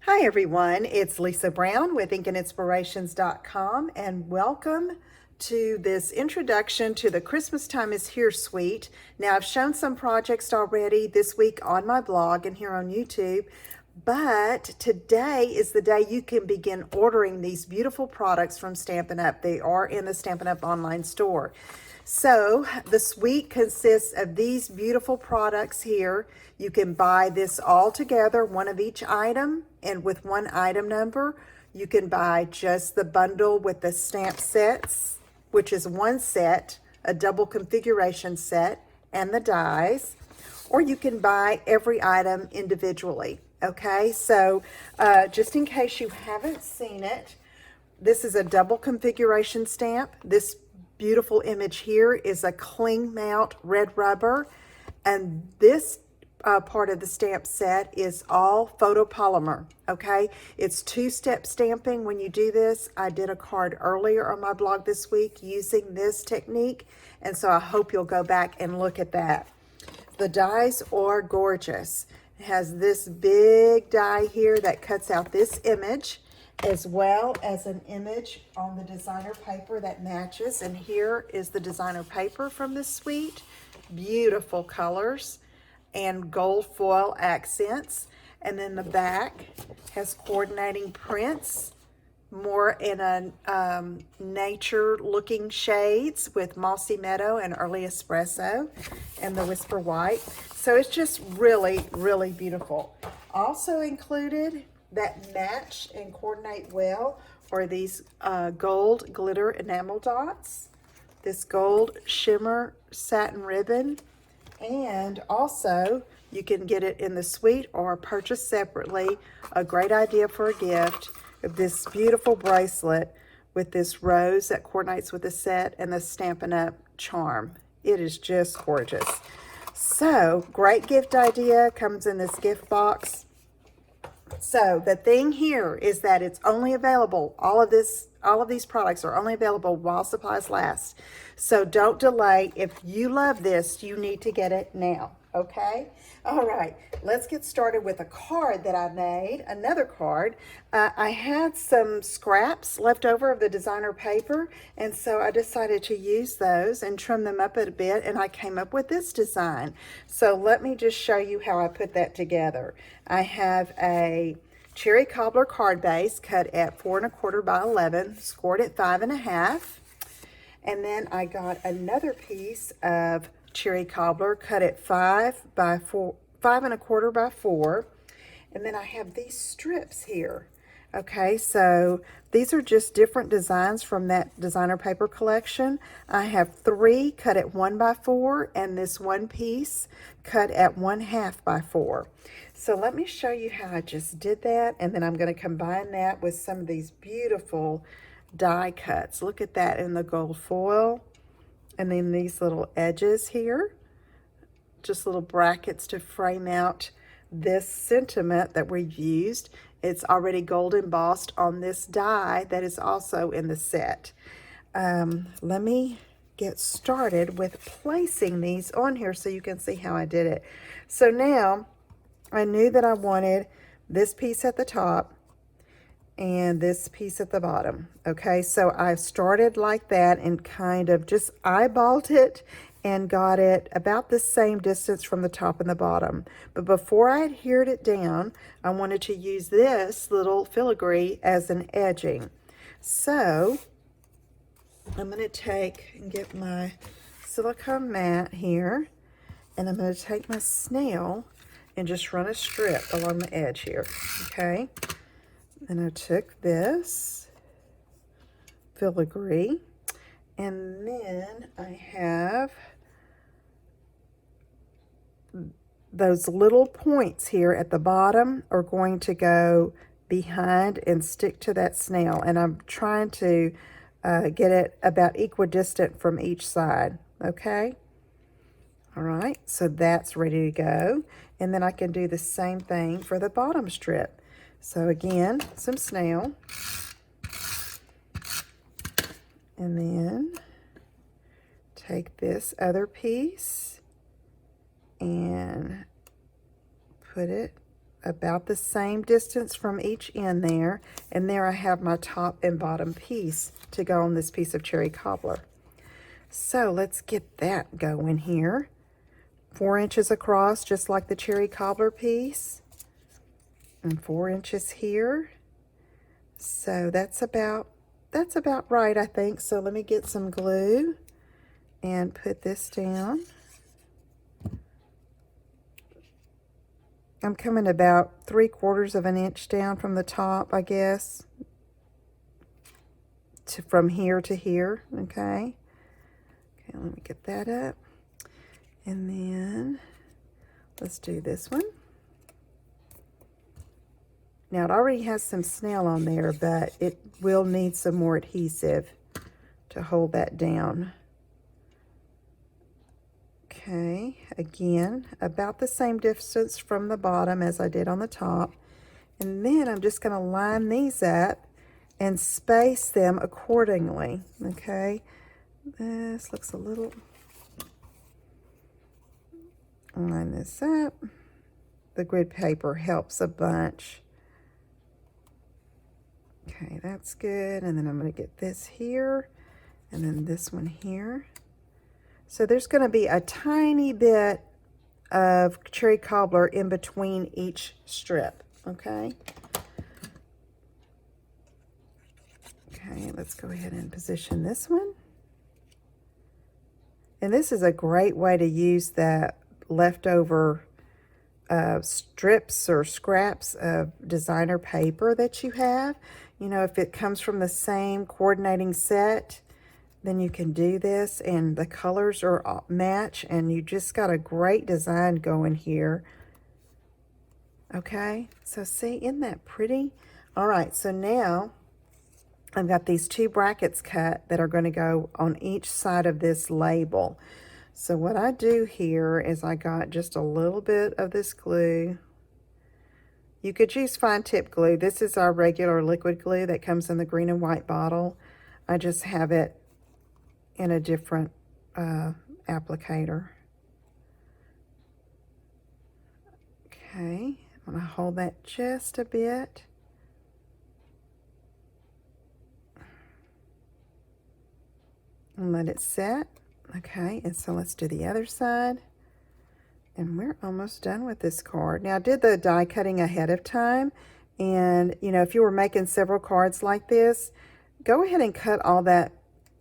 Hi everyone, it's Lisa Brown with InkandInspirations.com and welcome to this introduction to the Christmas Time is Here suite. Now I've shown some projects already this week on my blog and here on YouTube, but today is the day you can begin ordering these beautiful products from Stampin' Up. They are in the Stampin' Up online store. So the suite consists of these beautiful products here. You can buy this all together, one of each item, and with one item number. You can buy just the bundle with the stamp sets, which is one set, a double configuration set, and the dies. Or you can buy every item individually. Okay, so just in case you haven't seen it, this is a double configuration stamp. This beautiful image here is a cling mount red rubber, and this part of the stamp set is all photopolymer. Okay, it's two-step stamping when you do this. I did a card earlier on my blog this week using this technique, and so I hope you'll go back and look at that. The dies are gorgeous. It has this big die here that cuts out this image, as well as an image on the designer paper that matches. And here is the designer paper from this suite. Beautiful colors and gold foil accents. And then the back has coordinating prints, more in a nature looking shades with Mossy Meadow and Early Espresso and the Whisper White. So it's just really, really beautiful. Also included that match and coordinate well are these gold glitter enamel dots, this gold shimmer satin ribbon, and also you can get it in the suite or purchase separately. A great idea for a gift of this beautiful bracelet with this rose that coordinates with the set and the Stampin' Up charm. It is just gorgeous. So great gift idea, comes in this gift box. So the thing here is that it's only available, all of these products are only available while supplies last. So don't delay. If you love this, you need to get it now, okay? All right, let's get started with a card that I made, another card. I had some scraps left over of the designer paper, and so I decided to use those and trim them up a bit, and I came up with this design. So let me just show you how I put that together. I have a cherry cobbler card base cut at 4 1/4 by 11, scored at 5 1/2. And then I got another piece of cherry cobbler cut at 5 1/4 by 4. And then I have these strips here. Okay, so these are just different designs from that designer paper collection. I have 3 cut at 1 by 4 and this one piece cut at 1/2 by 4. So let me show you how I just did that, and then I'm going to combine that with some of these beautiful die cuts. Look at that in the gold foil, and then these little edges here, just little brackets to frame out this sentiment that we've used. It's already gold embossed on this die that is also in the set. Let me get started with placing these on here so you can see how I did it. So now I knew that I wanted this piece at the top and this piece at the bottom. Okay, so I started like that and kind of just eyeballed it and got it about the same distance from the top and the bottom. But before I adhered it down, I wanted to use this little filigree as an edging. So I'm going to take and get my silicone mat here, and I'm going to take my snail and just run a strip along the edge here, okay? And I took this filigree, and then I have those little points here at the bottom are going to go behind and stick to that snail, and I'm trying to get it about equidistant from each side, okay? All right, so that's ready to go. And then I can do the same thing for the bottom strip. So again, some snail. And then take this other piece and put it about the same distance from each end there. And there I have my top and bottom piece to go on this piece of cherry cobbler. So let's get that going here. 4 inches across, just like the cherry cobbler piece. And 4 inches here. So that's about right, I think. So let me get some glue and put this down. I'm coming about 3/4 of an inch down from the top, I guess, from here to here, okay? Okay, let me get that up. And then let's do this one. Now it already has some snail on there, but it will need some more adhesive to hold that down. Okay, again, about the same distance from the bottom as I did on the top. And then I'm just going to line these up and space them accordingly, okay? This looks a little... Line this up. The grid paper helps a bunch. Okay, that's good. And then I'm going to get this here, and then this one here. So there's going to be a tiny bit of cherry cobbler in between each strip, okay? Okay, let's go ahead and position this one. And this is a great way to use that leftover strips or scraps of designer paper that you have. You know, if it comes from the same coordinating set, then you can do this and the colors are match and you just got a great design going here. Okay, so see, isn't that pretty? All right, so now I've got these 2 brackets cut that are going to go on each side of this label. So what I do here is I got just a little bit of this glue. You could use fine tip glue. This is our regular liquid glue that comes in the green and white bottle. I just have it in a different applicator. Okay, I'm going to hold that just a bit. And let it set. Okay, and so let's do the other side. And we're almost done with this card. Now, I did the die cutting ahead of time. And, you know, if you were making several cards like this, go ahead and cut all that,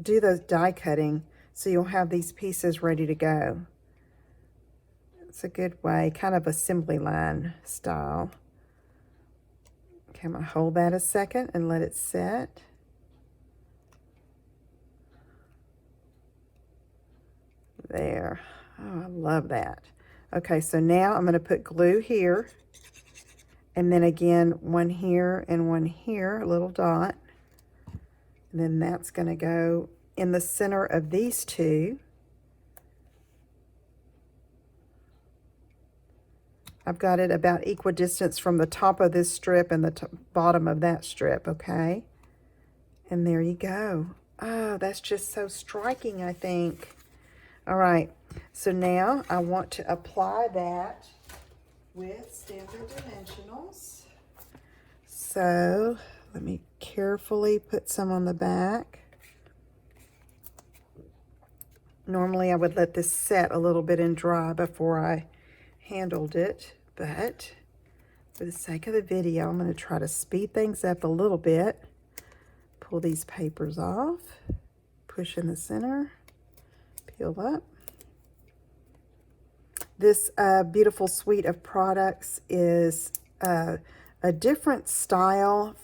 do the die cutting so you'll have these pieces ready to go. It's a good way, kind of assembly line style. Okay, I'm going to hold that a second and let it set. There. Oh, I love that. Okay, so now I'm going to put glue here. And then again, one here and one here, a little dot. And then that's going to go in the center of these 2. I've got it about equidistance from the top of this strip and the bottom of that strip, okay? And there you go. Oh, that's just so striking, I think. All right, so now I want to apply that with Stampin' Dimensionals. So let me carefully put some on the back. Normally I would let this set a little bit and dry before I handled it, but for the sake of the video, I'm going to try to speed things up a little bit. Pull these papers off, push in the center. Peel up. This beautiful suite of products is a different style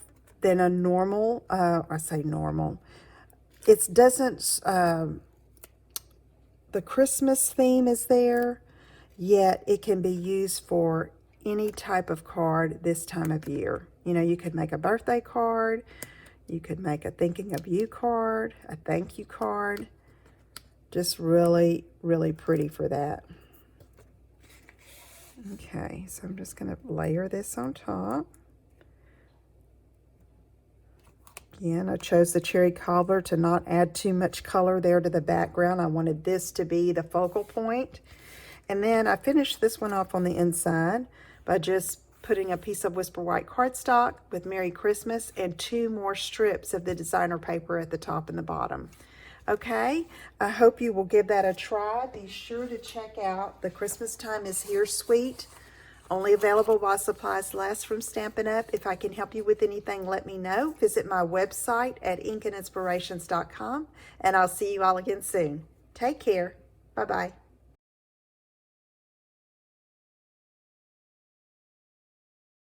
than a normal, I say normal. It doesn't, the Christmas theme is there, yet it can be used for any type of card this time of year. You know, you could make a birthday card, you could make a thinking of you card, a thank you card. Just really, really pretty for that. Okay, so I'm just going to layer this on top. Again, I chose the cherry cobbler to not add too much color there to the background. I wanted this to be the focal point. And then I finished this one off on the inside by just putting a piece of Whisper White cardstock with Merry Christmas and 2 more strips of the designer paper at the top and the bottom. Okay, I hope you will give that a try. Be sure to check out the Christmas Time is Here suite. Only available while supplies last from Stampin' Up. If I can help you with anything, let me know. Visit my website at inkandinspirations.com, and I'll see you all again soon. Take care. Bye-bye.